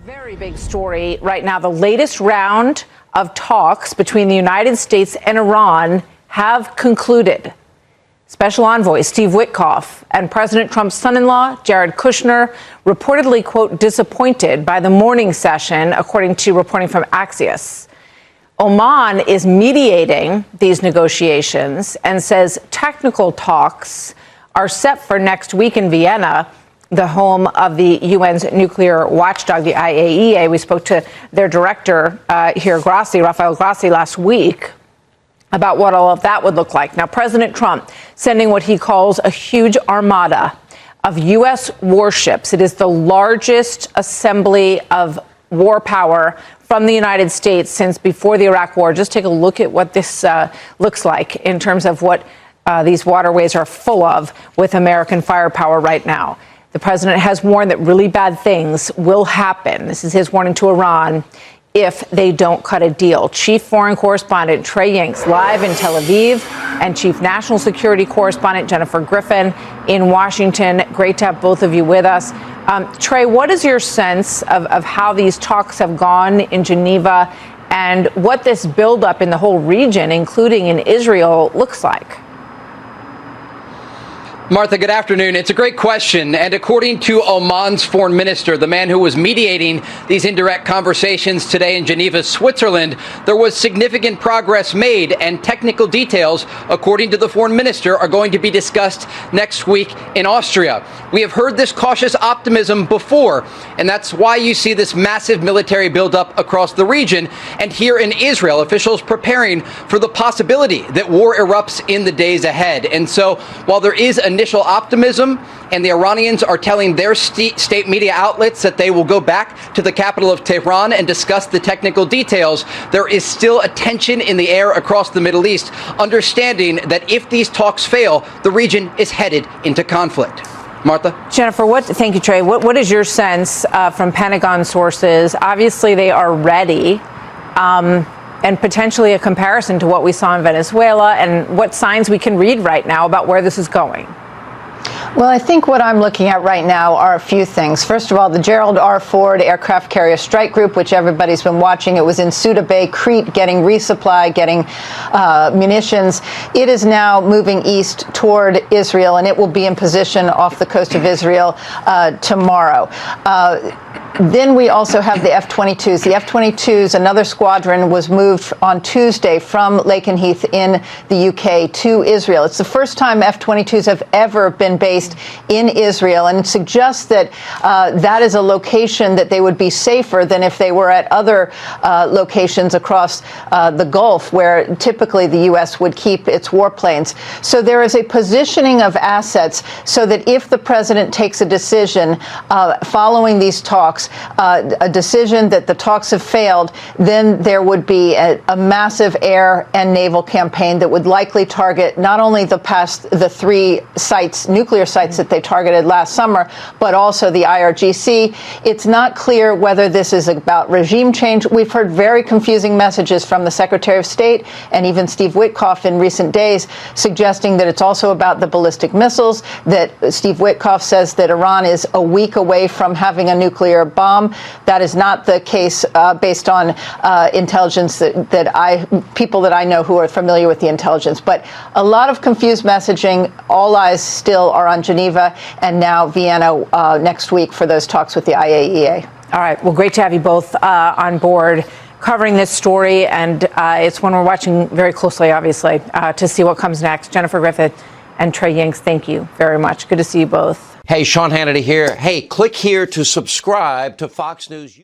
Very big story right now. The latest round of talks between the United States and Iran have concluded. Special Envoy Steve Witkoff and President Trump's son-in-law, Jared Kushner, reportedly, quote, disappointed by the morning session, according to reporting from Axios. Oman is mediating these negotiations and says technical talks are set for next week in Vienna, the home of the UN's nuclear watchdog, the IAEA. We spoke to their director here, Rafael Grossi, last week about what all of that would look like. Now, President Trump sending what he calls a huge armada of U.S. warships. It is the largest assembly of war power from the United States since before the Iraq War. Just take a look at what this looks like in terms of what these waterways are full of with American firepower right now. The president has warned that really bad things will happen. This is his warning to Iran if they don't cut a deal. Chief Foreign Correspondent Trey Yingst live in Tel Aviv and Chief National Security Correspondent Jennifer Griffin in Washington. Great to have both of you with us. Trey, what is your sense of how these talks have gone in Geneva and what this buildup in the whole region, including in Israel, looks like? Martha, good afternoon. It's a great question. And according to Oman's foreign minister, the man who was mediating these indirect conversations today in Geneva, Switzerland, there was significant progress made, and technical details, according to the foreign minister, are going to be discussed next week in Austria. We have heard this cautious optimism before, and that's why you see this massive military buildup across the region. And here in Israel, officials preparing for the possibility that war erupts in the days ahead. And so while there is initial optimism, and the Iranians are telling their state media outlets that they will go back to the capital of Tehran and discuss the technical details, there is still a tension in the air across the Middle East, understanding that if these talks fail, the region is headed into conflict. Martha? Jennifer, thank you, Trey. What is your sense from Pentagon sources? Obviously, they are ready. And potentially a comparison to what we saw in Venezuela and what signs we can read right now about where this is going. Well, I think what I'm looking at right now are a few things. First of all, the Gerald R. Ford aircraft carrier strike group, which everybody's been watching. It was in Suda Bay, Crete, getting resupply, getting munitions. It is now moving east toward Israel, and it will be in position off the coast of Israel tomorrow. Then we also have the F-22s. The F-22s, another squadron, was moved on Tuesday from Lakenheath in the UK to Israel. It's the first time F-22s have ever been based in Israel, and it suggests that that is a location that they would be safer than if they were at other locations across the Gulf, where typically the U.S. would keep its warplanes. So there is a positioning of assets so that if the president takes a decision following these talks, a decision that the talks have failed, then there would be a massive air and naval campaign that would likely target not only the three sites, nuclear sites that they targeted last summer, but also the IRGC. It's not clear whether this is about regime change. We've heard very confusing messages from the Secretary of State and even Steve Witkoff in recent days suggesting that it's also about the ballistic missiles, that Steve Witkoff says that Iran is a week away from having a nuclear bomb. That is not the case based on intelligence people that I know who are familiar with the intelligence. But a lot of confused messaging. All eyes still are on Geneva and now Vienna next week for those talks with the IAEA. All right. Well, great to have you both on board covering this story. And it's one we're watching very closely, obviously, to see what comes next. Jennifer Griffin and Trey Yingst, thank you very much. Good to see you both. Hey, Sean Hannity here. Hey, click here to subscribe to Fox News.